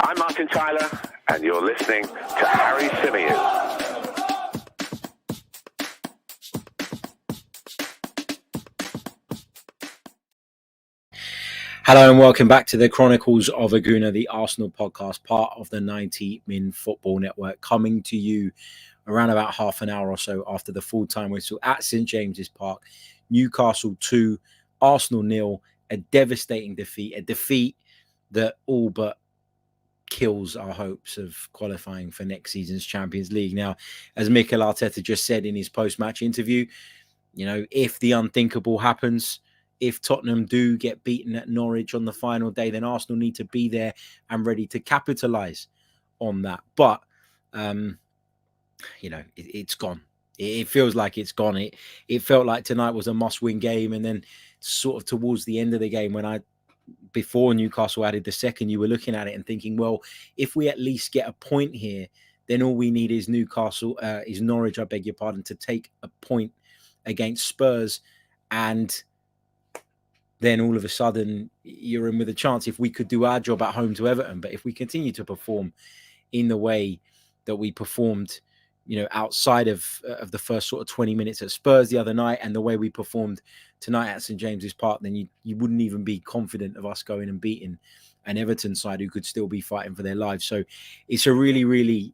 I'm Martin Tyler, and you're listening to Harry Symeou. Hello and welcome back to the Chronicles of a Gooner, the Arsenal podcast, part of the 90 Min Football Network, coming to you around about half an hour or so after the full-time whistle at St James's Park. Newcastle 2, Arsenal 0, a devastating defeat, a defeat that all but kills our hopes of qualifying for next season's Champions League. Now, as Mikel Arteta just said in his post-match interview, you know, if the unthinkable happens, if Tottenham do get beaten at Norwich on the final day, then Arsenal need to be there and ready to capitalise on that. But, you know, it's gone. It feels like it's gone. It felt like tonight was a must-win game. And then sort of towards the end of the game, before Newcastle added the second, you were looking at it and thinking, well, if we at least get a point here, then all we need is Norwich, I beg your pardon, to take a point against Spurs, and then all of a sudden you're in with a chance if we could do our job at home to Everton. But if we continue to perform in the way that we performed, you know, outside of the first sort of 20 minutes at Spurs the other night, and the way we performed tonight at St James's Park, then you wouldn't even be confident of us going and beating an Everton side who could still be fighting for their lives. So it's a really, really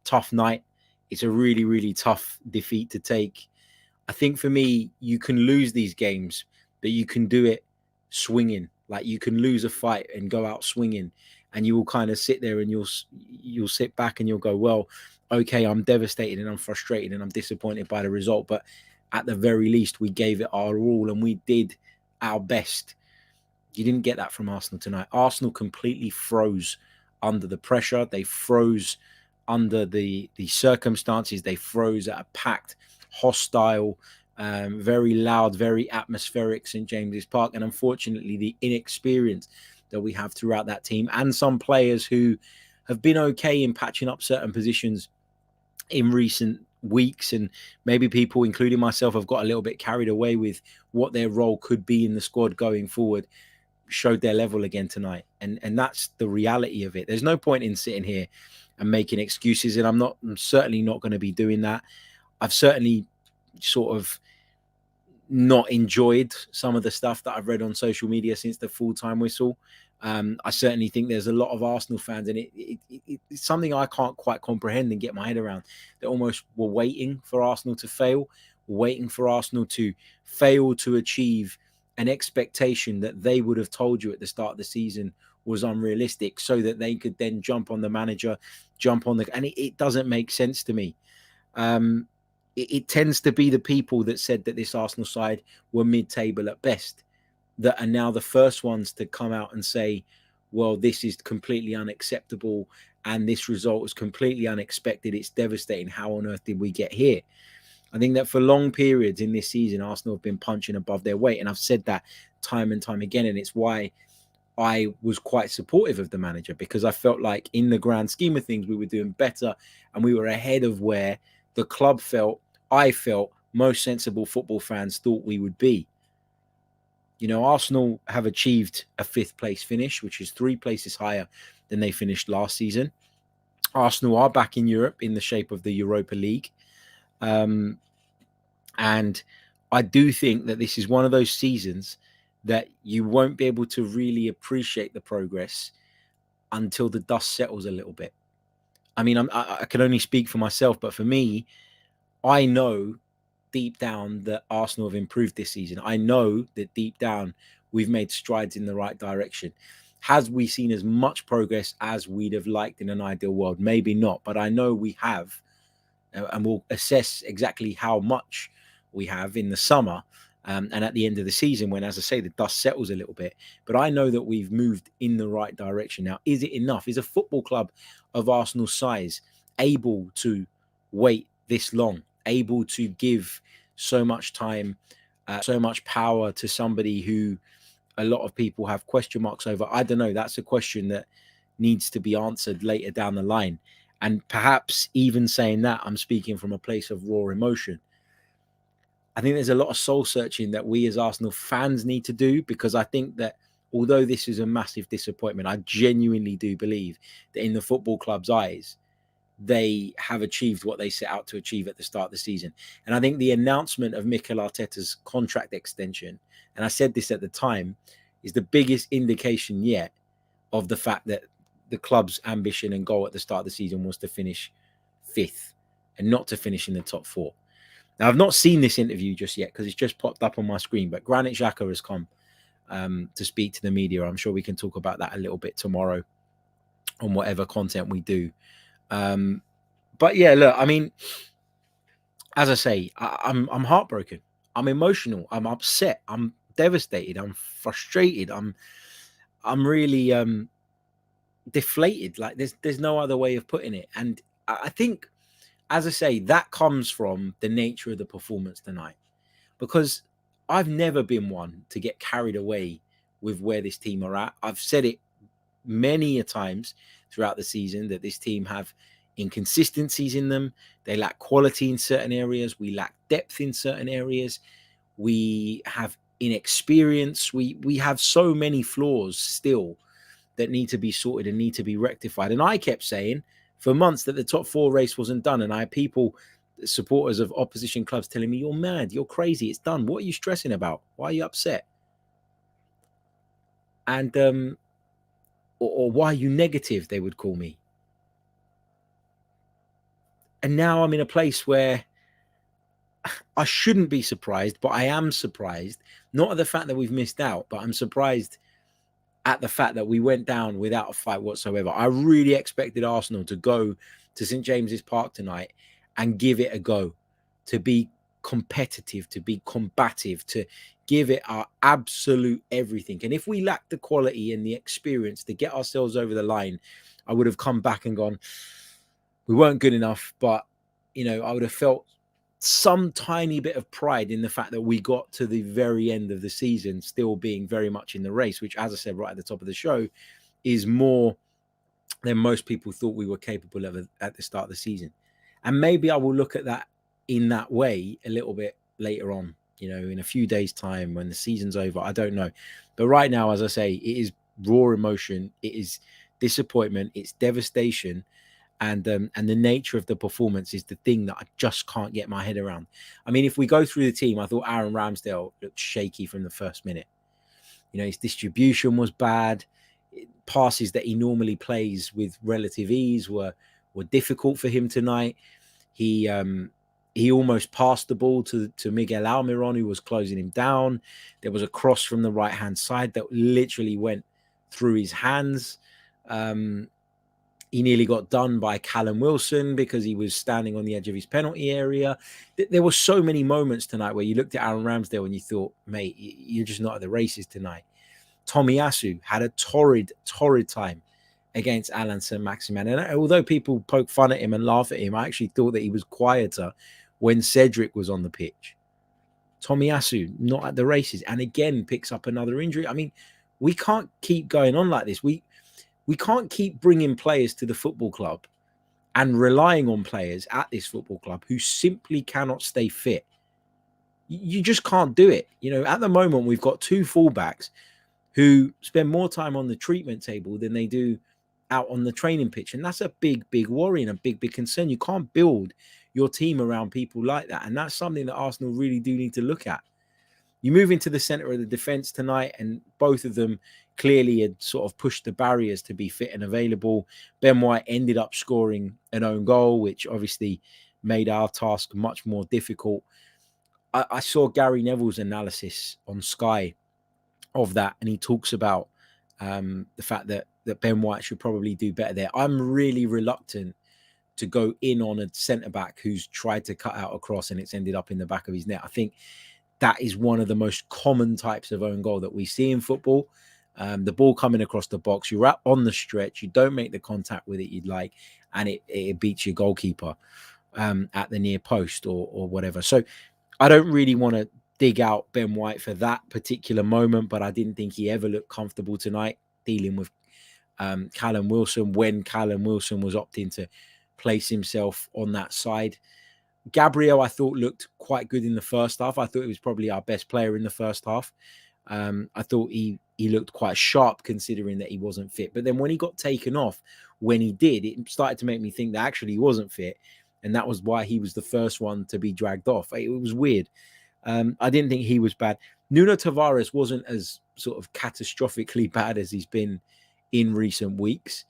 tough night. It's a really, really tough defeat to take. I think for me, you can lose these games, but you can do it swinging. Like, you can lose a fight and go out swinging, and you will kind of sit there and you'll sit back and you'll go, well, okay, I'm devastated and I'm frustrated and I'm disappointed by the result, but at the very least we gave it our all and we did our best. You didn't get that from Arsenal tonight. Arsenal completely froze under the pressure. They froze under the circumstances. They froze at a packed, hostile, very loud, very atmospheric St James's Park. And unfortunately, the inexperience that we have throughout that team, and some players who have been okay in patching up certain positions in recent weeks, and maybe people, including myself, have got a little bit carried away with what their role could be in the squad going forward, showed their level again tonight. And that's the reality of it. There's no point in sitting here and making excuses, and I'm certainly not going to be doing that. I've certainly sort of not enjoyed some of the stuff that I've read on social media since the full-time whistle. I certainly think there's a lot of Arsenal fans, and it's something I can't quite comprehend and get my head around. They almost were waiting for Arsenal to fail, waiting for Arsenal to fail to achieve an expectation that they would have told you at the start of the season was unrealistic, so that they could then jump on the manager, and it doesn't make sense to me. It tends to be the people that said that this Arsenal side were mid-table at best that are now the first ones to come out and say, well, this is completely unacceptable and this result is completely unexpected. It's devastating. How on earth did we get here? I think that for long periods in this season, Arsenal have been punching above their weight. And I've said that time and time again. And it's why I was quite supportive of the manager, because I felt like in the grand scheme of things, we were doing better and we were ahead of where the club I felt most sensible football fans thought we would be. You know, Arsenal have achieved a 5th place finish, which is 3 places higher than they finished last season. Arsenal are back in Europe in the shape of the Europa League. And I do think that this is one of those seasons that you won't be able to really appreciate the progress until the dust settles a little bit. I mean, I can only speak for myself, but for me, I know deep down that Arsenal have improved this season. I know that deep down we've made strides in the right direction. Has we seen as much progress as we'd have liked in an ideal world? Maybe not, but I know we have, and we'll assess exactly how much we have in the summer and at the end of the season when, as I say, the dust settles a little bit. But I know that we've moved in the right direction. Now, is it enough? Is a football club of Arsenal's size able to wait this long, able to give so much time, so much power to somebody who a lot of people have question marks over? I don't know. That's a question that needs to be answered later down the line. And perhaps even saying that, I'm speaking from a place of raw emotion. I think there's a lot of soul searching that we as Arsenal fans need to do, because I think that although this is a massive disappointment, I genuinely do believe that in the football club's eyes, they have achieved what they set out to achieve at the start of the season. And I think the announcement of Mikel Arteta's contract extension, and I said this at the time, is the biggest indication yet of the fact that the club's ambition and goal at the start of the season was to finish 5th and not to finish in the top 4. Now, I've not seen this interview just yet because it's just popped up on my screen, but Granit Xhaka has come to speak to the media. I'm sure we can talk about that a little bit tomorrow on whatever content we do. But yeah, look, I mean, as I say, I'm heartbroken. I'm emotional. I'm upset. I'm devastated. I'm frustrated. I'm really deflated. Like there's no other way of putting it. And I think, as I say, that comes from the nature of the performance tonight, because I've never been one to get carried away with where this team are at. I've said it many a times throughout the season that this team have inconsistencies in them. They lack quality in certain areas. We lack depth in certain areas. We have inexperience. We have so many flaws still that need to be sorted and need to be rectified. And I kept saying for months that the top 4 race wasn't done. And I had people, supporters of opposition clubs, telling me, you're mad, you're crazy, it's done. What are you stressing about? Why are you upset? And or why are you negative, they would call me. And now I'm in a place where I shouldn't be surprised, but I am surprised, not at the fact that we've missed out, but I'm surprised at the fact that we went down without a fight whatsoever. I really expected Arsenal to go to St. James's Park tonight and give it a go, to be competitive, to be combative, to give it our absolute everything. And if we lacked the quality and the experience to get ourselves over the line, I would have come back and gone, we weren't good enough. But, you know, I would have felt some tiny bit of pride in the fact that we got to the very end of the season still being very much in the race, which, as I said right at the top of the show, is more than most people thought we were capable of at the start of the season. And maybe I will look at that in that way a little bit later on, you know, in a few days' time when the season's over. I don't know. But right now, as I say, it is raw emotion. It is disappointment. It's devastation. And the nature of the performance is the thing that I just can't get my head around. I mean, if we go through the team, I thought Aaron Ramsdale looked shaky from the first minute. You know, his distribution was bad. Passes that he normally plays with relative ease were difficult for him tonight. He almost passed the ball to Miguel Almiron, who was closing him down. There was a cross from the right-hand side that literally went through his hands. He nearly got done by Callum Wilson because he was standing on the edge of his penalty area. There were so many moments tonight where you looked at Aaron Ramsdale and you thought, mate, you're just not at the races tonight. Tomiyasu had a torrid time against Alan Saint-Maximin. And although people poke fun at him and laugh at him, I actually thought that he was quieter when Cedric was on the pitch. Tomiyasu, not at the races, and again picks up another injury. I mean, we can't keep going on like this. We can't keep bringing players to the football club and relying on players at this football club who simply cannot stay fit. You just can't do it. You know, at the moment, we've got 2 fullbacks who spend more time on the treatment table than they do out on the training pitch. And that's a big worry and a big concern. You can't build your team around people like that. And that's something that Arsenal really do need to look at. You move into the centre of the defence tonight, and both of them clearly had sort of pushed the barriers to be fit and available. Ben White ended up scoring an own goal, which obviously made our task much more difficult. I saw Gary Neville's analysis on Sky of that, and he talks about the fact that Ben White should probably do better there. I'm really reluctant to go in on a centre-back who's tried to cut out a cross and it's ended up in the back of his net. I think that is one of the most common types of own goal that we see in football. The ball coming across the box, you're out on the stretch, you don't make the contact with it you'd like, and it beats your goalkeeper at the near post or whatever. So I don't really want to dig out Ben White for that particular moment, but I didn't think he ever looked comfortable tonight dealing with Callum Wilson when Callum Wilson was opting to place himself on that side. Gabriel, I thought, looked quite good in the first half. I thought he was probably our best player in the first half. I thought he he looked quite sharp considering that he wasn't fit. But then when he got taken off, when he did, it started to make me think that actually he wasn't fit. And that was why he was the first one to be dragged off. It was weird. I didn't think he was bad. Nuno Tavares wasn't as sort of catastrophically bad as he's been in recent weeks,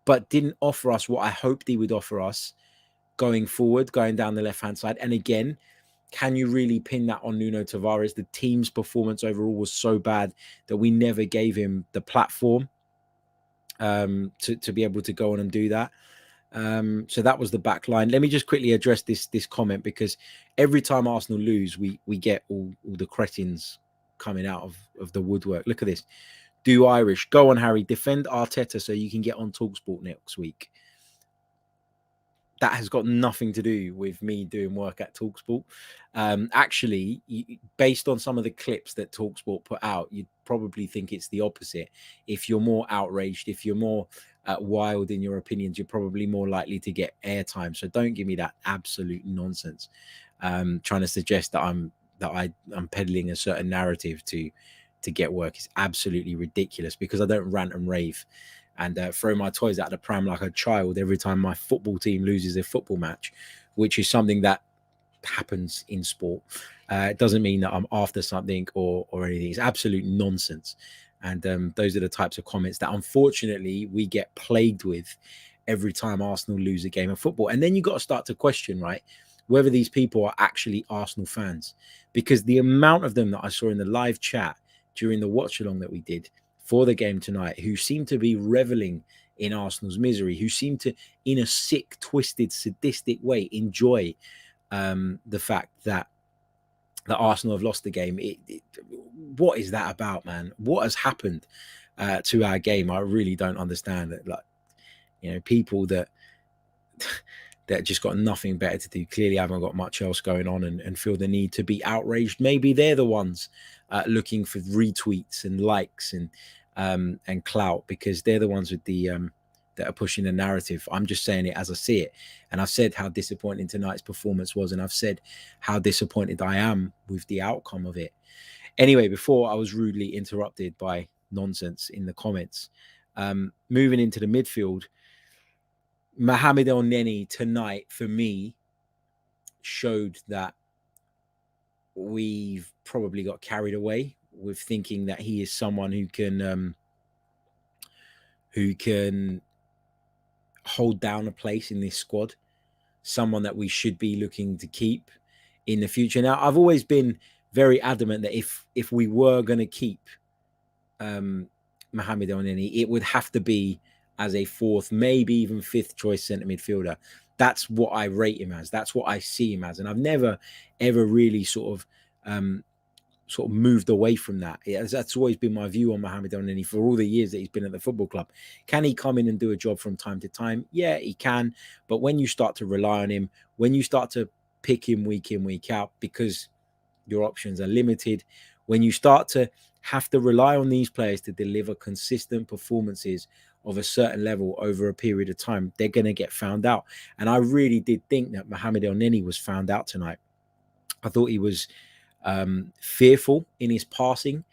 but didn't offer us what I hoped he would offer us going forward, going down the left-hand side. And again, can you really pin that on Nuno Tavares? The team's performance overall was so bad that we never gave him the platform to be able to go on and do that. So that was the back line. Let me just quickly address this comment, because every time Arsenal lose, we get all the cretins coming out of the woodwork. Look at this. Do Irish. Go on, Harry. Defend Arteta so you can get on TalkSport next week. That has got nothing to do with me doing work at TalkSport. Actually, based on some of the clips that TalkSport put out, you'd probably think it's the opposite. If you're more outraged, if you're more wild in your opinions, you're probably more likely to get airtime. So don't give me that absolute nonsense. Trying to suggest that I'm peddling a certain narrative to get work is absolutely ridiculous, because I don't rant and rave and throw my toys out of the pram like a child every time my football team loses a football match, which is something that happens in sport. It doesn't mean that I'm after something or anything. It's absolute nonsense. And those are the types of comments that unfortunately we get plagued with every time Arsenal lose a game of football. And then you got to start to question, right, whether these people are actually Arsenal fans, because the amount of them that I saw in the live chat during the watch along that we did for the game tonight, who seem to be reveling in Arsenal's misery, who seem to, in a sick, twisted, sadistic way, enjoy the fact that Arsenal have lost the game. What is that about, man? What has happened to our game? I really don't understand it. Like, you know, people that just got nothing better to do, clearly haven't got much else going on, and feel the need to be outraged. Maybe they're the ones looking for retweets and likes and clout, because they're the ones with the that are pushing the narrative. I'm just saying it as I see it. And I've said how disappointing tonight's performance was, and I've said how disappointed I am with the outcome of it. Anyway, before I was rudely interrupted by nonsense in the comments, moving into the midfield, Mohamed El-Neni tonight, for me, showed that we've probably got carried away with thinking that he is someone who can hold down a place in this squad, someone that we should be looking to keep in the future. Now, I've always been very adamant that if we were going to keep Mohamed El-Neni, it would have to be as a fourth, maybe even fifth choice centre midfielder. That's what I rate him as. That's what I see him as. And I've never, ever really sort of moved away from that. That's always been my view on Mohamed El-Neni for all the years that he's been at the football club. Can he come in and do a job from time to time? Yeah, he can. But when you start to rely on him, when you start to pick him week in, week out, because your options are limited, when you start to have to rely on these players to deliver consistent performances of a certain level over a period of time, they're going to get found out. And I really did think that Mohamed El-Neni was found out tonight. I thought he was fearful in his passing.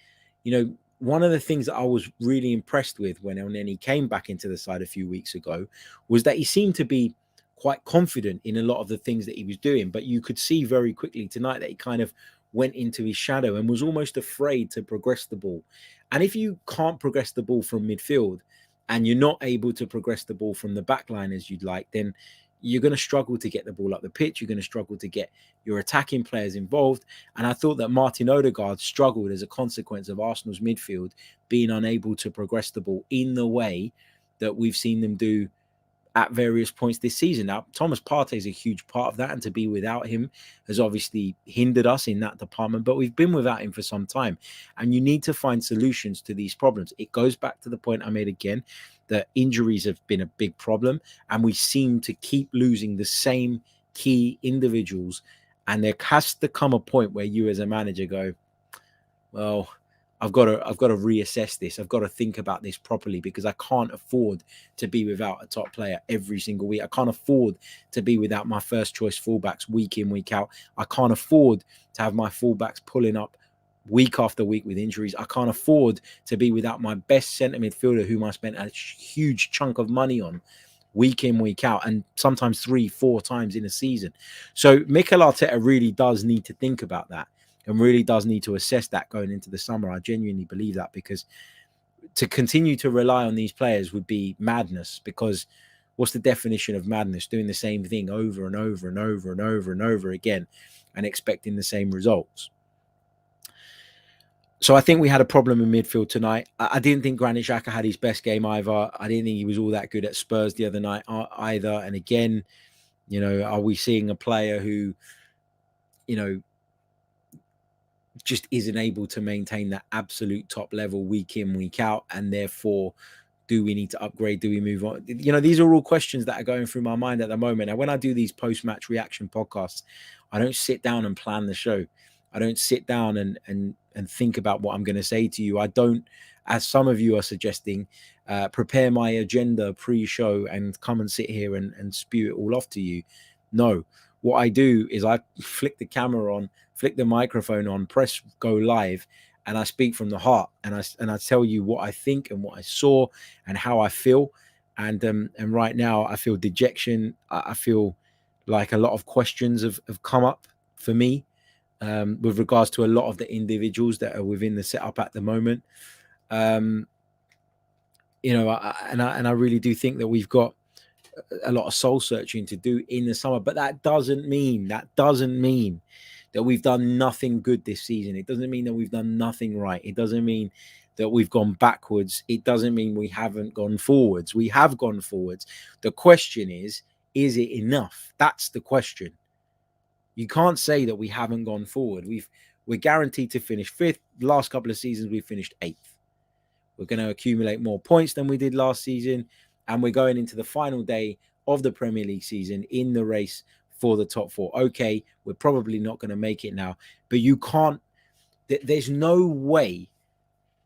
You know, one of the things that I was really impressed with when El-Neni came back into the side a few weeks ago was that he seemed to be quite confident in a lot of the things that he was doing. But you could see very quickly tonight that he kind of went into his shadow and was almost afraid to progress the ball. And if you can't progress the ball from midfield and you're not able to progress the ball from the back line as you'd like, then you're going to struggle to get the ball up the pitch. You're going to struggle to get your attacking players involved. And I thought that Martin Odegaard struggled as a consequence of Arsenal's midfield being unable to progress the ball in the way that we've seen them do at various points this season. Now, Thomas Partey is a huge part of that, and to be without him has obviously hindered us in that department, but we've been without him for some time, and you need to find solutions to these problems. It goes back to the point I made again, that injuries have been a big problem, and we seem to keep losing the same key individuals, and there has to come a point where you as a manager go, well, I've got to reassess this. I've got to think about this properly, because I can't afford to be without a top player every single week. I can't afford to be without my first choice fullbacks week in, week out. I can't afford to have my fullbacks pulling up week after week with injuries. I can't afford to be without my best centre midfielder, whom I spent a huge chunk of money on week in, week out, and sometimes 3-4 times in a season. So Mikel Arteta really does need to think about that and really does need to assess that going into the summer. I genuinely believe that, because to continue to rely on these players would be madness, because what's the definition of madness? Doing the same thing over and over and over and over and over again and expecting the same results. So I think we had a problem in midfield tonight. I didn't think Granit Xhaka had his best game either. I didn't think he was all that good at Spurs the other night either. And again, are we seeing a player who, just isn't able to maintain that absolute top level week in, week out, and therefore do we need to upgrade? Do we move on? These are all questions that are going through my mind at the moment. And when I do these post-match reaction podcasts, I don't sit down and plan the show. I don't sit down and think about what I'm going to say to you. I don't, as some of you are suggesting, prepare my agenda pre-show and come and sit here and spew it all off to you. No, what I do is I flick the camera on, flick the microphone on, press go live, and I speak from the heart, and I tell you what I think and what I saw and how I feel. And right now I feel dejection. I feel like a lot of questions have come up for me with regards to a lot of the individuals that are within the setup at the moment. I really do think that we've got a lot of soul searching to do in the summer, but that doesn't mean that we've done nothing good this season. It doesn't mean that we've done nothing right. It doesn't mean that we've gone backwards. It doesn't mean we haven't gone forwards. We have gone forwards. The question is it enough? That's the question. You can't say that we haven't gone forward. We're guaranteed to finish 5th. The last couple of seasons, we finished 8th. We're going to accumulate more points than we did last season. And we're going into the final day of the Premier League season in the race for the top 4. Okay, we're probably not going to make it now. But you can't, there's no way,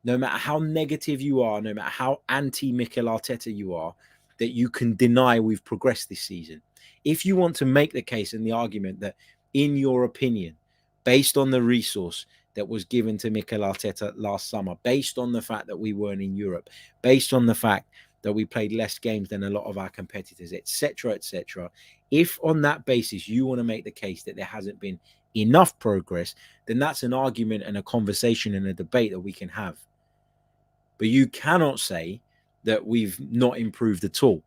no matter how negative you are, no matter how anti-Mikel Arteta you are, that you can deny we've progressed this season. If you want to make the case and the argument that, in your opinion, based on the resource that was given to Mikel Arteta last summer, based on the fact that we weren't in Europe, based on the fact that we played less games than a lot of our competitors, etc., etc., if on that basis you want to make the case that there hasn't been enough progress, then that's an argument and a conversation and a debate that we can have. But you cannot say that we've not improved at all.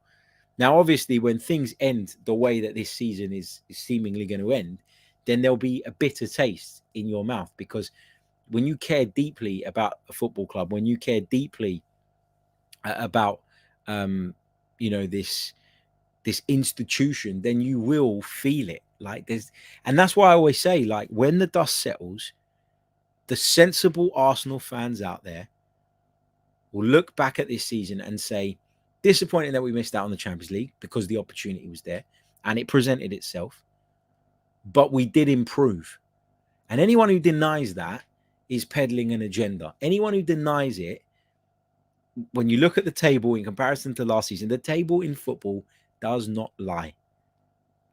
Now, obviously, when things end the way that this season is seemingly going to end, then there'll be a bitter taste in your mouth, because when you care deeply about a football club, when you care deeply about this institution, then you will feel it. And that's why I always say, like, when the dust settles, the sensible Arsenal fans out there will look back at this season and say, disappointing that we missed out on the Champions League because the opportunity was there and it presented itself, but we did improve. And anyone who denies that is peddling an agenda. Anyone who denies it, when you look at the table in comparison to last season, the table in football does not lie.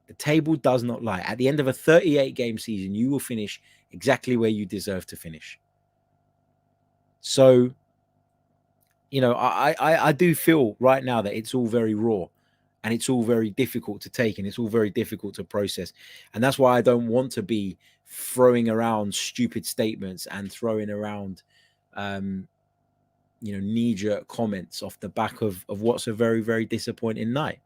The table does not lie. At the end of a 38-game season, you will finish exactly where you deserve to finish. So, I do feel right now that it's all very raw and it's all very difficult to take and it's all very difficult to process. And that's why I don't want to be throwing around stupid statements and throwing around, knee-jerk comments off the back of what's a very, very disappointing night.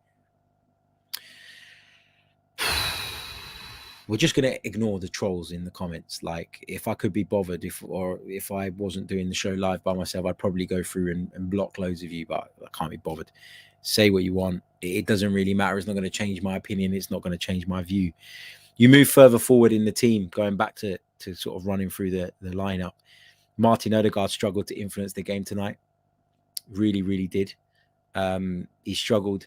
We're just going to ignore the trolls in the comments. Like, if I could be bothered, if I wasn't doing the show live by myself, I'd probably go through and block loads of you, but I can't be bothered. Say what you want. It doesn't really matter. It's not going to change my opinion. It's not going to change my view. You move further forward in the team, going back to sort of running through the lineup. Martin Odegaard struggled to influence the game tonight. Really, really did. He struggled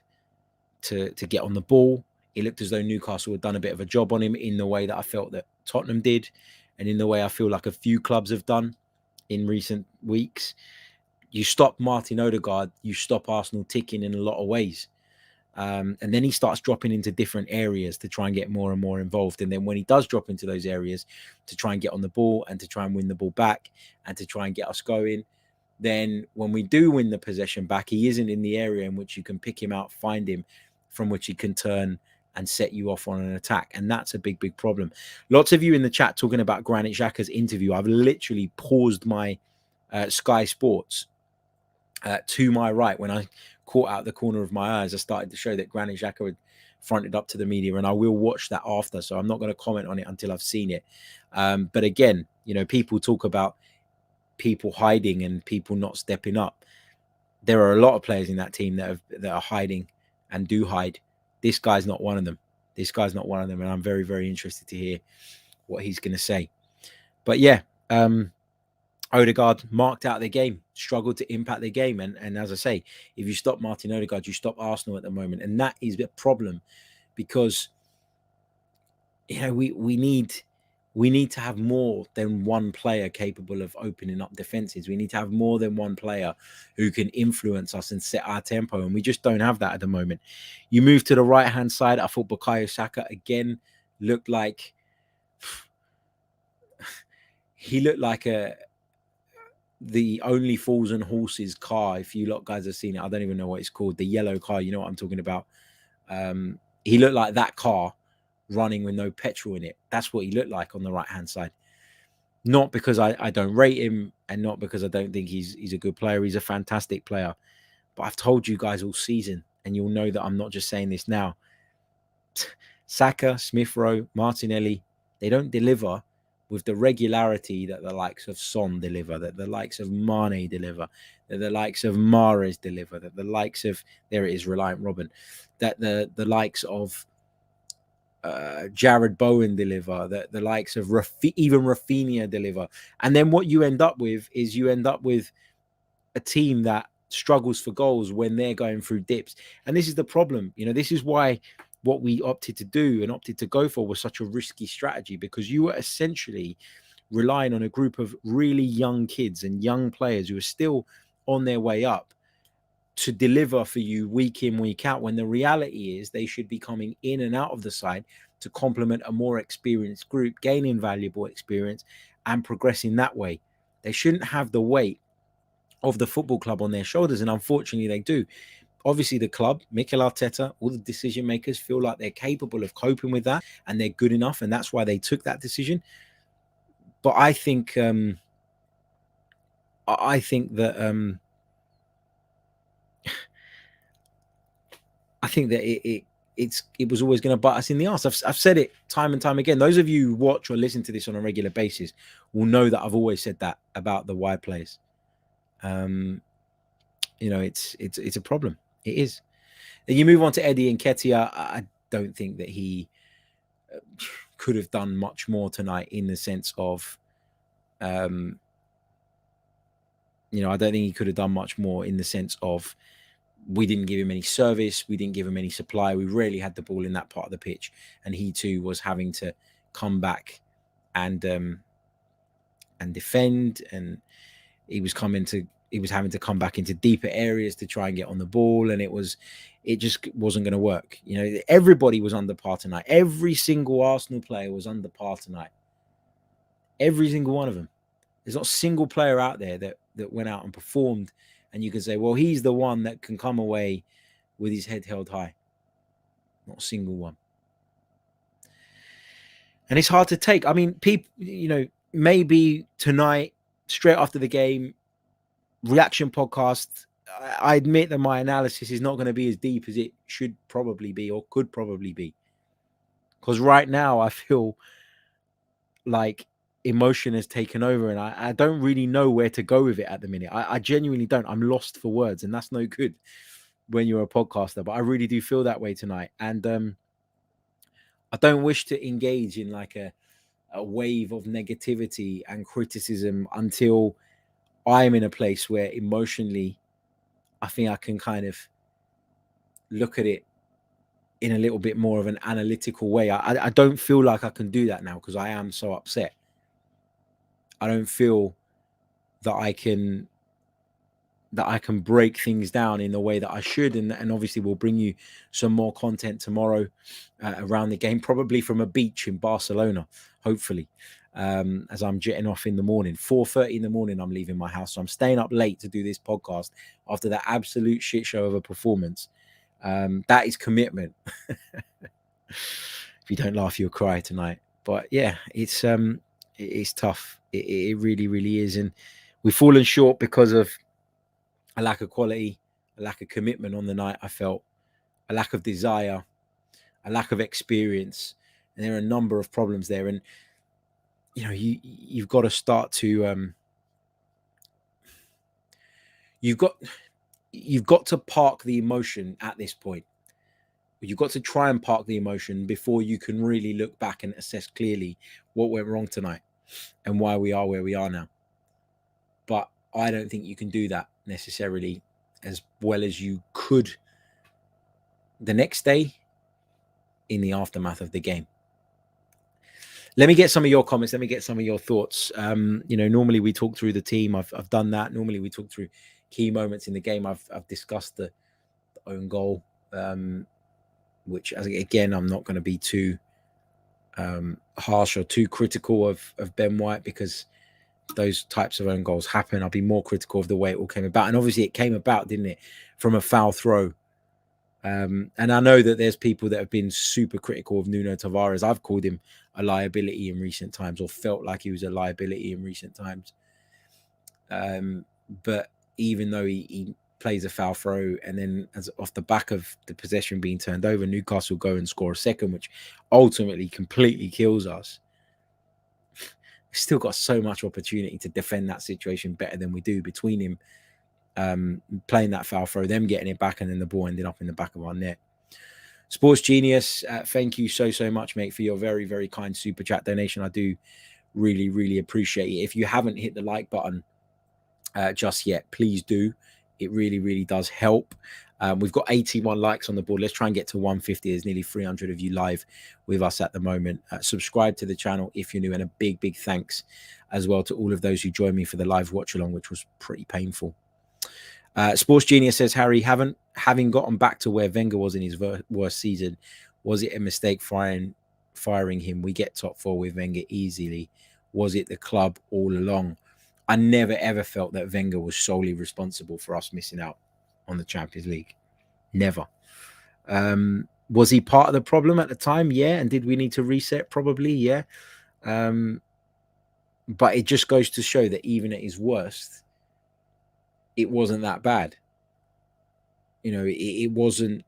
to get on the ball. It looked as though Newcastle had done a bit of a job on him in the way that I felt that Tottenham did, and in the way I feel like a few clubs have done in recent weeks. You stop Martin Odegaard, you stop Arsenal ticking in a lot of ways. And then he starts dropping into different areas to try and get more and more involved. And then when he does drop into those areas to try and get on the ball and to try and win the ball back and to try and get us going, then when we do win the possession back, he isn't in the area in which you can pick him out, find him, from which he can turn and set you off on an attack. And that's a big, big problem. Lots of you in the chat talking about Granit Xhaka's interview. I've literally paused my Sky Sports to my right. When I caught out the corner of my eyes, I started to show that Granit Xhaka had fronted up to the media, and I will watch that after. So I'm not going to comment on it until I've seen it. But again, people talk about people hiding and people not stepping up. There are a lot of players in that team that are hiding and do hide. This guy's not one of them. And I'm very, very interested to hear what he's going to say. But yeah, Odegaard marked out the game, struggled to impact the game. And as I say, if you stop Martin Odegaard, you stop Arsenal at the moment. And that is a problem because, we need to have more than one player capable of opening up defenses. We need to have more than one player who can influence us and set our tempo. And we just don't have that at the moment. You move to the right-hand side. I thought Bukayo Saka again looked like the Only Fools and Horses car. If you lot guys have seen it, I don't even know what it's called. The yellow car, you know what I'm talking about. He looked like that car running with no petrol in it. That's what he looked like on the right hand side. Not because I don't rate him, and not because I don't think he's a good player. He's a fantastic player. But I've told you guys all season, and you'll know that I'm not just saying this now. Saka, Smith Rowe, Martinelli, they don't deliver with the regularity that the likes of Son deliver, that the likes of Mane deliver, that the likes of Mahrez deliver, that the likes of, there it is, Reliant Robin, that the likes of Jared Bowen deliver, that the likes of even Rafinha deliver. And then what you end up with is a team that struggles for goals when they're going through dips. And this is the problem. This is why what we opted to do and opted to go for was such a risky strategy, because you were essentially relying on a group of really young kids and young players who are still on their way up to deliver for you week in, week out, when the reality is they should be coming in and out of the side to complement a more experienced group, gaining valuable experience and progressing that way. They shouldn't have the weight of the football club on their shoulders, and unfortunately they do. Obviously the club, Mikel Arteta, all the decision makers feel like they're capable of coping with that and they're good enough, and that's why they took that decision. But I think that it was always going to bite us in the arse. I've said it time and time again. Those of you who watch or listen to this on a regular basis will know that I've always said that about the wide plays. It's a problem. It is. Then you move on to Eddie Nketiah. I don't think that he could have done much more tonight, in the sense of, I don't think he could have done much more in the sense of, we didn't give him any service. We didn't give him any supply. We rarely had the ball in that part of the pitch. And he too was having to come back and defend. And he was having to come back into deeper areas to try and get on the ball. And it just wasn't going to work. Everybody was under par tonight. Every single Arsenal player was under par tonight. Every single one of them. There's not a single player out there that went out and performed and you can say, well, he's the one that can come away with his head held high. Not a single one. And it's hard to take. I mean, people, maybe tonight, straight after the game, reaction podcast, I admit that my analysis is not going to be as deep as it should probably be or could probably be. Because right now I feel like emotion has taken over and I don't really know where to go with it at the minute. I genuinely don't. I'm lost for words, and that's no good when you're a podcaster, but I really do feel that way tonight. And I don't wish to engage in like a wave of negativity and criticism until I'm in a place where emotionally I think I can kind of look at it in a little bit more of an analytical way. I don't feel like I can do that now because I am so upset. I don't feel that I can that I can break things down in the way that I should. And obviously we'll bring you some more content tomorrow around the game, probably from a beach in Barcelona, hopefully, as I'm jetting off in the morning. 4:30 in the morning, I'm leaving my house. So I'm staying up late to do this podcast after that absolute shit show of a performance. That is commitment. If you don't laugh, you'll cry tonight. But yeah, it's tough. It really, really is. And we've fallen short because of a lack of quality, a lack of commitment on the night. I felt a lack of desire, a lack of experience, and there are a number of problems there. And you've got to start to you've got to park the emotion at this point. You've got to try and park the emotion before you can really look back and assess clearly what went wrong tonight and why we are where we are now. But I don't think you can do that necessarily as well as you could the next day in the aftermath of the game. Let me get some of your comments. Let me get some of your thoughts. Normally we talk through the team. I've done that. Normally we talk through key moments in the game. I've discussed the own goal, which, again, I'm not going to be too harsh or too critical of Ben White, because those types of own goals happen. I'll be more critical of the way it all came about. And obviously it came about, didn't it, from a foul throw. And I know that there's people that have been super critical of Nuno Tavares. I've called him a liability in recent times, or felt like he was a liability in recent times. But even though he plays a foul throw, and then as off the back of the possession being turned over, Newcastle go and score a second, which ultimately completely kills us. We've still got so much opportunity to defend that situation better than we do, between him playing that foul throw, them getting it back, and then the ball ended up in the back of our net. Sports Genius, thank you so much, mate, for your very, very kind super chat donation. I do really, really appreciate it. If you haven't hit the like button just yet, please do. It really, really does help. We've got 81 likes on the board. Let's try and get to 150. There's nearly 300 of you live with us at the moment. Subscribe to the channel if you're new, and a big, big thanks as well to all of those who joined me for the live watch along, which was pretty painful. Sports Genius says, Harry, having gotten back to where Wenger was in his worst season, was it a mistake firing him? We get top four with Wenger easily. Was it the club all along? I never, ever felt that Wenger was solely responsible for us missing out on the Champions League. Never. Was he part of the problem at the time? Yeah. And did we need to reset? Probably, yeah. But it just goes to show that even at his worst, it wasn't that bad. It wasn't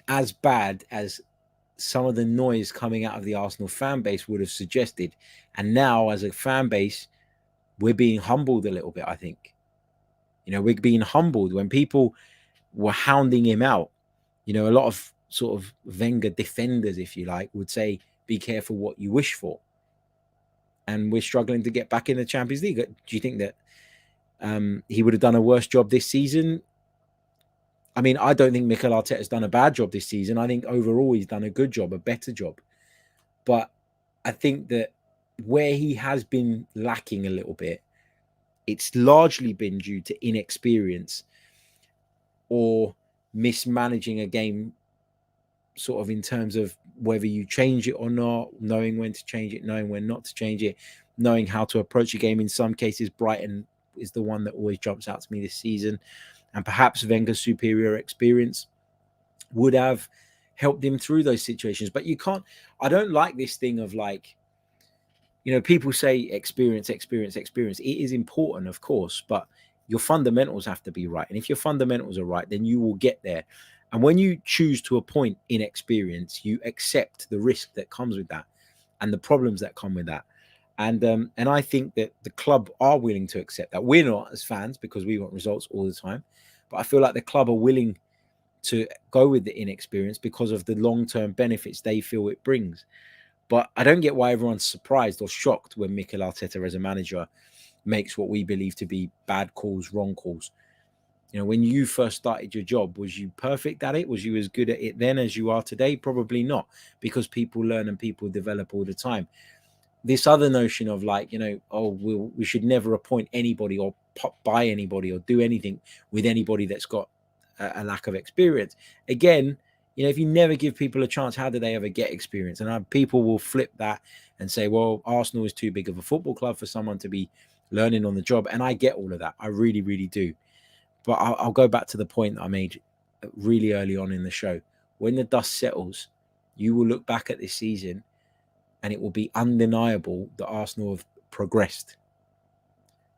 as bad as some of the noise coming out of the Arsenal fan base would have suggested. And now, as a fan base, we're being humbled a little bit, I think. We're being humbled when people were hounding him out. A lot of sort of Wenger defenders, if you like, would say, be careful what you wish for. And we're struggling to get back in the Champions League. Do you think that he would have done a worse job this season? I mean, I don't think Mikel Arteta's done a bad job this season. I think overall he's done a good job, a better job. But I think that where he has been lacking a little bit, it's largely been due to inexperience or mismanaging a game, sort of in terms of whether you change it or not, knowing when to change it, knowing when not to change it, knowing how to approach a game. In some cases, Brighton is the one that always jumps out to me this season. And perhaps Wenger's superior experience would have helped him through those situations. But you can't, I don't like this thing of like, people say experience. It is important, of course, but your fundamentals have to be right. And if your fundamentals are right, then you will get there. And when you choose to appoint inexperience, you accept the risk that comes with that and the problems that come with that. And I think that the club are willing to accept that. We're not as fans, because we want results all the time. But I feel like the club are willing to go with the inexperience because of the long-term benefits they feel it brings. But I don't get why everyone's surprised or shocked when Mikel Arteta as a manager makes what we believe to be bad calls, wrong calls. When you first started your job, was you perfect at it? Was you as good at it then as you are today? Probably not, because people learn and people develop all the time. This other notion of like, we should never appoint anybody or buy anybody or do anything with anybody that's got a lack of experience. Again, if you never give people a chance, how do they ever get experience? And people will flip that and say, well, Arsenal is too big of a football club for someone to be learning on the job. And I get all of that. I really, really do. But I'll go back to the point that I made really early on in the show. When the dust settles, you will look back at this season and it will be undeniable that Arsenal have progressed.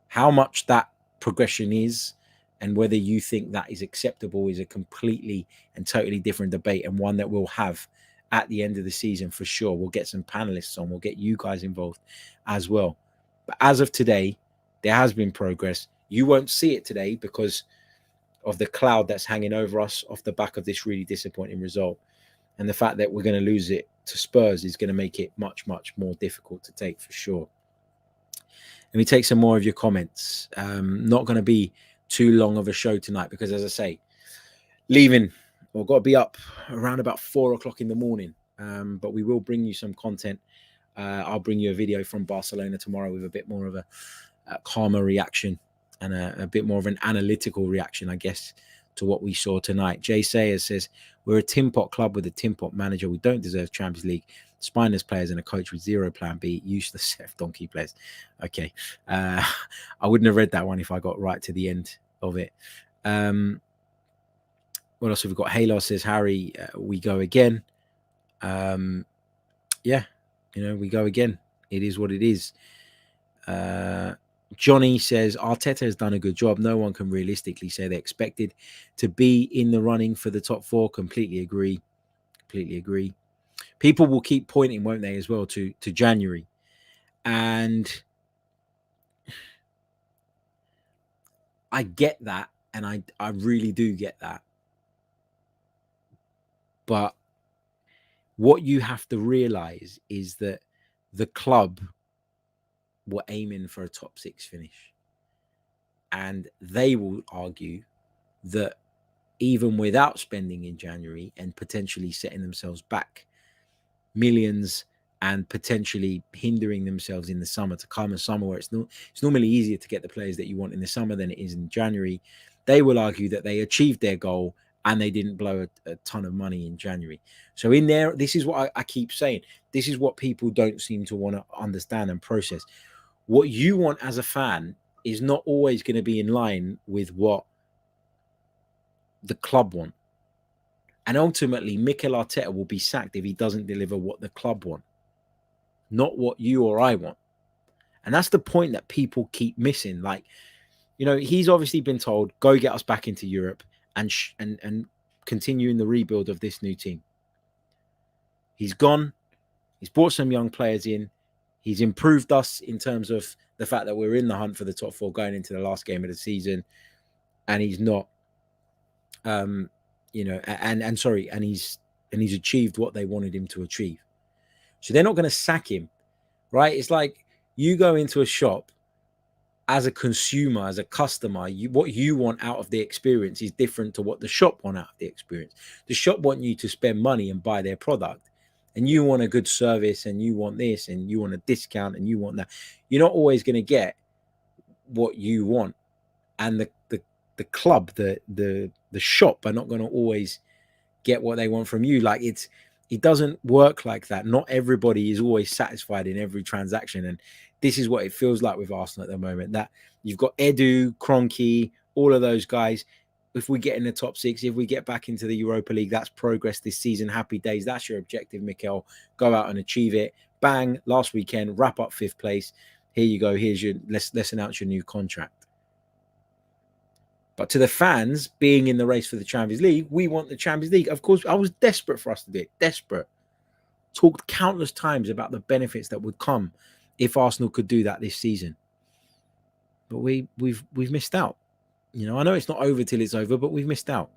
How much that progression is and whether you think that is acceptable is a completely and totally different debate, and one that we'll have at the end of the season for sure. We'll get some panelists on. We'll get you guys involved as well. But as of today, there has been progress. You won't see it today because of the cloud that's hanging over us off the back of this really disappointing result. And the fact that we're going to lose it to Spurs is going to make it much, much more difficult to take for sure. Let me take some more of your comments. Not going to be too long of a show tonight because, as I say, leaving, or got to be up around about 4 o'clock in the morning. But we will bring you some content. I'll bring you a video from Barcelona tomorrow with a bit more of a calmer reaction and a bit more of an analytical reaction, I guess, to what we saw tonight. Jay Sayers says, we're a tin pot club with a tin pot manager. We don't deserve Champions League. Spineless players and a coach with zero plan B. Useless donkey players. Okay. I wouldn't have read that one if I got right to the end of it. What else have we got? Halo says, Harry, we go again. Yeah, we go again. It is what it is. Johnny says, Arteta has done a good job. No one can realistically say they expected to be in the running for the top four. Completely agree. People will keep pointing, won't they, as well, to January. And I get that, and I really do get that. But what you have to realize is that the club were aiming for a top 6 finish. And they will argue that even without spending in January and potentially setting themselves back millions and potentially hindering themselves in the summer to come, a summer where it's normally easier to get the players that you want in the summer than it is in January, they will argue that they achieved their goal and they didn't blow a ton of money in January. So in there, this is what I keep saying. This is what people don't seem to want to understand and process. What you want as a fan is not always going to be in line with what the club want. And ultimately, Mikel Arteta will be sacked if he doesn't deliver what the club want, not what you or I want. And that's the point that people keep missing. Like, he's obviously been told, go get us back into Europe and continue in the rebuild of this new team. He's gone. He's brought some young players in. He's improved us in terms of the fact that we're in the hunt for the top 4 going into the last game of the season. And he's not, and he's achieved what they wanted him to achieve. So they're not going to sack him, right? It's like you go into a shop as a consumer, as a customer, what you want out of the experience is different to what the shop want out of the experience. The shop want you to spend money and buy their product, and you want a good service, and you want this, and you want a discount, and you want that. You're not always going to get what you want, and the club, the shop are not going to always get what they want from you. Like it doesn't work like that. Not everybody is always satisfied in every transaction, and this is what it feels like with Arsenal at the moment. That you've got Edu, Kroenke, all of those guys. If we get in the top 6, if we get back into the Europa League, that's progress this season. Happy days. That's your objective, Mikel. Go out and achieve it. Bang, last weekend, wrap up 5th place. Here you go. Here's let's announce your new contract. But to the fans being in the race for the Champions League, we want the Champions League. Of course, I was desperate for us to do it. Desperate. Talked countless times about the benefits that would come if Arsenal could do that this season. But we've missed out. I know it's not over till it's over, but we've missed out.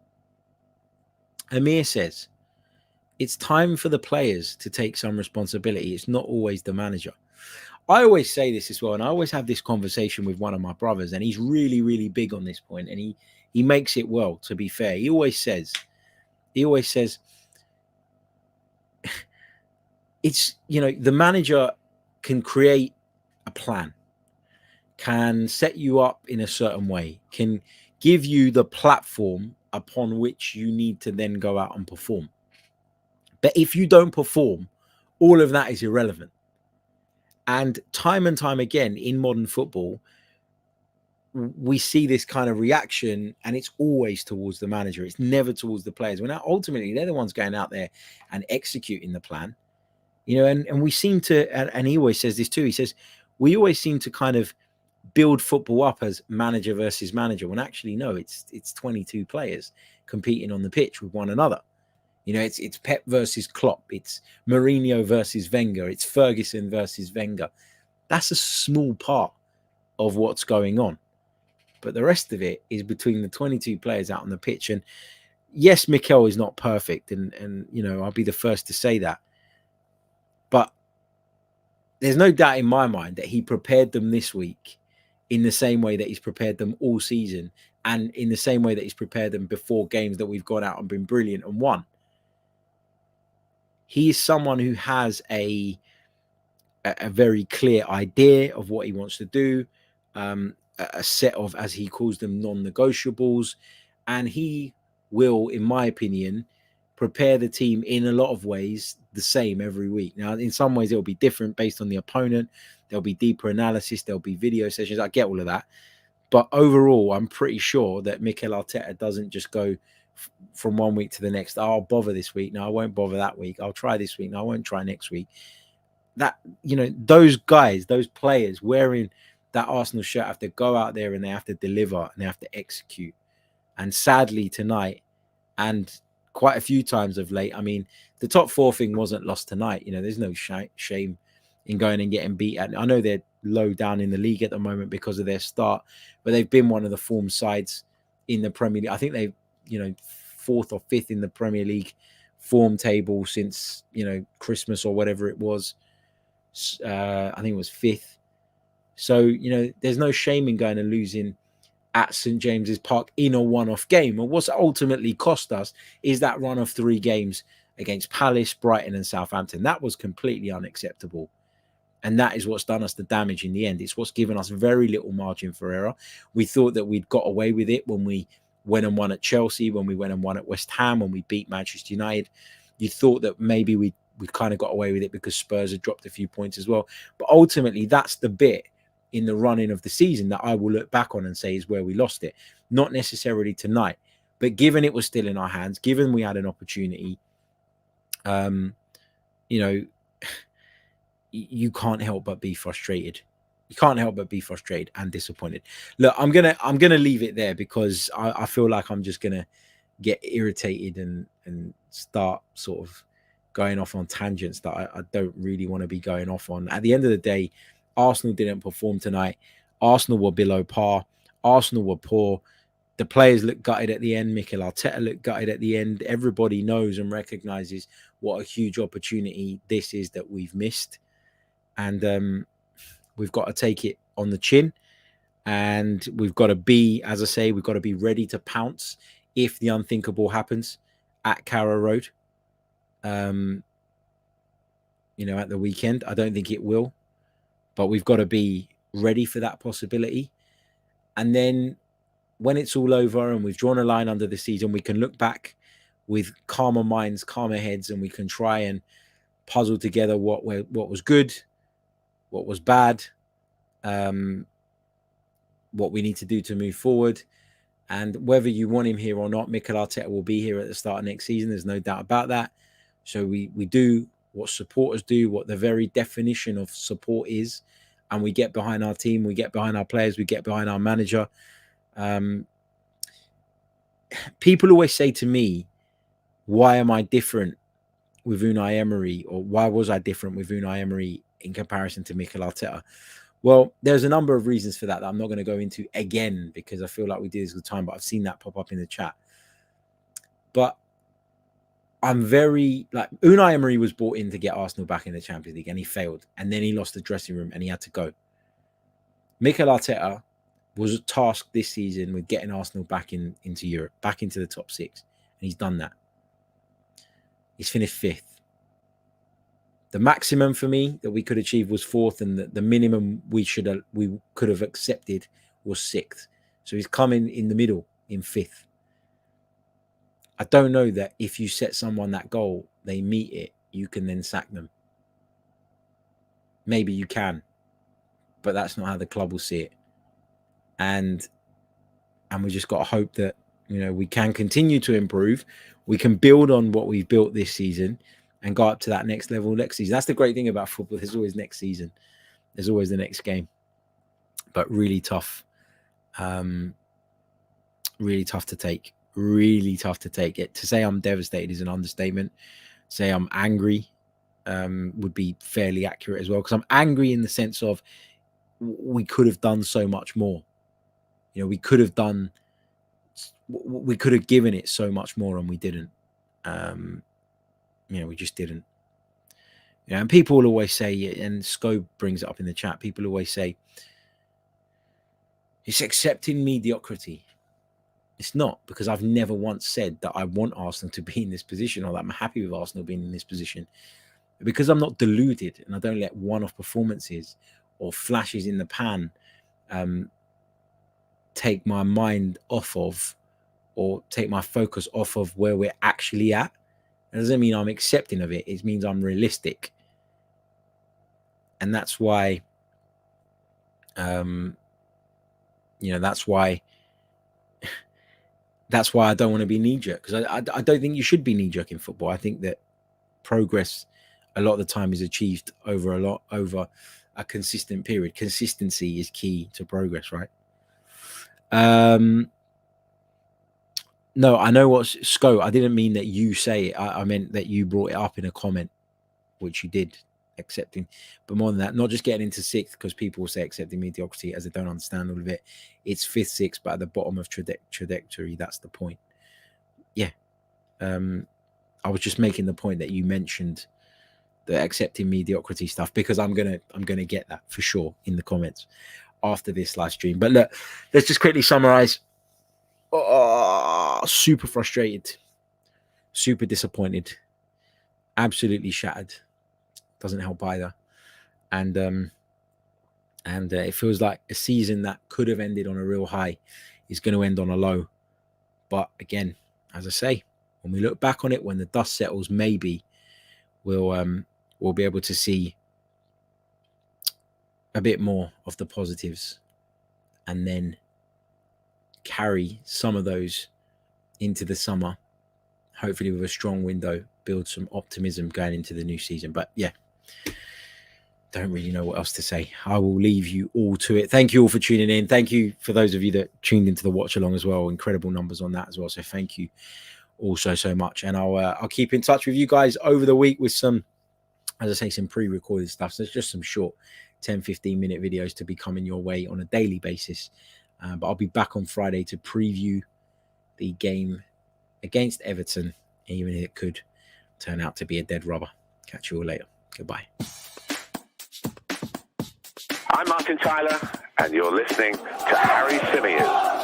Amir says, it's time for the players to take some responsibility. It's not always the manager. I always say this as well, and I always have this conversation with one of my brothers, and he's really, really big on this point, and he makes it well, to be fair. He always says, it's, the manager can create a plan, can set you up in a certain way, can give you the platform upon which you need to then go out and perform. But if you don't perform, all of that is irrelevant. And time again in modern football, we see this kind of reaction, and it's always towards the manager. It's never towards the players. When ultimately they're the ones going out there and executing the plan, and we seem to, and he always says this too. He says, we always seem to kind of build football up as manager versus manager, when actually, no, it's 22 players competing on the pitch with one another. It's Pep versus Klopp. It's Mourinho versus Wenger. It's Ferguson versus Wenger. That's a small part of what's going on. But the rest of it is between the 22 players out on the pitch. And yes, Mikel is not perfect. And I'll be the first to say that. But there's no doubt in my mind that he prepared them this week in the same way that he's prepared them all season, and in the same way that he's prepared them before games that we've gone out and been brilliant and won. He is someone who has a very clear idea of what he wants to do, a set of, as he calls them, non-negotiables, and he will, in my opinion, prepare the team in a lot of ways the same every week. Now, in some ways, it'll be different based on the opponent. There'll be deeper analysis. There'll be video sessions. I get all of that. But overall, I'm pretty sure that Mikel Arteta doesn't just go from one week to the next. Oh, I'll bother this week. No, I won't bother that week. I'll try this week. No, I won't try next week. That, those guys, those players wearing that Arsenal shirt have to go out there and they have to deliver and they have to execute. And sadly tonight, and quite a few times of late, I mean, the top four thing wasn't lost tonight. There's no shame in going and getting beat. I know they're low down in the league at the moment because of their start, but they've been one of the form sides in the Premier League. I think they've, fourth or fifth in the Premier League form table since, Christmas or whatever it was. I think it was fifth. So, there's no shame in going and losing at St. James's Park in a one-off game. And what's ultimately cost us is that run of 3 games against Palace, Brighton and Southampton. That was completely unacceptable. And that is what's done us the damage in the end. It's what's given us very little margin for error. We thought that we'd got away with it when we went and won at Chelsea, when we went and won at West Ham, when we beat Manchester United. You thought that maybe we kind of got away with it because Spurs had dropped a few points as well. But ultimately, that's the bit in the running of the season that I will look back on and say is where we lost it. Not necessarily tonight, but given it was still in our hands, given we had an opportunity, you can't help but be frustrated. You can't help but be frustrated and disappointed. Look, I'm gonna leave it there because I feel like I'm just gonna get irritated and start sort of going off on tangents that I don't really want to be going off on. At the end of the day, Arsenal didn't perform tonight. Arsenal were below par. Arsenal were poor. The players looked gutted at the end. Mikel Arteta looked gutted at the end. Everybody knows and recognizes what a huge opportunity this is that we've missed. And we've got to take it on the chin. And we've got to be, as I say, we've got to be ready to pounce if the unthinkable happens at Carrow Road. At the weekend. I don't think it will. But we've got to be ready for that possibility. And then when it's all over and we've drawn a line under the season, we can look back with calmer minds, calmer heads, and we can try and puzzle together what was good, what was bad, what we need to do to move forward. And whether you want him here or not, Mikel Arteta will be here at the start of next season. There's no doubt about that. So we do what supporters do, what the very definition of support is. And we get behind our team, we get behind our players, we get behind our manager. People always say to me, why am I different with Unai Emery? Or why was I different with Unai Emery in comparison to Mikel Arteta? Well, there's a number of reasons for that I'm not going to go into again because I feel like we did this all the time, but I've seen that pop up in the chat. But I'm very, Unai Emery was brought in to get Arsenal back in the Champions League and he failed. And then he lost the dressing room and he had to go. Mikel Arteta was tasked this season with getting Arsenal back into Europe, back into the top 6. And he's done that. He's finished 5th. The maximum for me that we could achieve was 4th, and the minimum we could have accepted was 6th. So he's coming in the middle in 5th. I don't know that if you set someone that goal, they meet it, you can then sack them. Maybe you can, but that's not how the club will see it. And we just got to hope that, we can continue to improve. We can build on what we've built this season and go up to that next level next season. That's the great thing about football. There's always next season. There's always the next game. But really tough. Really tough to take. Really tough to take. It. To say I'm devastated is an understatement. Say I'm angry would be fairly accurate as well, because I'm angry in the sense of we could have done so much more. We could have given it so much more, and we didn't. We just didn't. And people will always say, and Scope brings it up in the chat, people always say, it's accepting mediocrity. It's not, because I've never once said that I want Arsenal to be in this position, or that I'm happy with Arsenal being in this position. Because I'm not deluded, and I don't let one-off performances or flashes in the pan take my mind off of, or take my focus off of where we're actually at. It doesn't mean I'm accepting of it. It means I'm realistic. And that's why, that's why I don't want to be knee-jerk, because I don't think you should be knee-jerk in football. I think that progress a lot of the time is achieved over a consistent period. Consistency is key to progress, right? No, I know what's Sco. I didn't mean that you say it. I meant that you brought it up in a comment, which you did, accepting. But more than that, not just getting into 6th, because people will say accepting mediocrity as they don't understand all of it. It's 5th, 6th, but at the bottom of trajectory. That's the point. Yeah. I was just making the point that you mentioned the accepting mediocrity stuff, because I'm gonna get that for sure in the comments after this live stream. But look, let's just quickly summarize. Super frustrated, super disappointed, absolutely shattered. Doesn't help either. And it feels like a season that could have ended on a real high is going to end on a low. But again, as I say, when we look back on it, when the dust settles, maybe we'll be able to see a bit more of the positives, and then carry some of those into the summer, hopefully with a strong window, build some optimism going into the new season. But yeah, don't really know what else to say. I will leave you all to it. Thank you all for tuning in. Thank you for those of you that tuned into the watch along as well. Incredible numbers on that as well. So thank you also so much. And I'll keep in touch with you guys over the week with some, as I say, some pre-recorded stuff. So it's just some short 10-15 minute videos to be coming your way on a daily basis. But I'll be back on Friday to preview the game against Everton, even if it could turn out to be a dead rubber. Catch you all later. Goodbye. I'm Martin Tyler, and you're listening to Harry Symeou.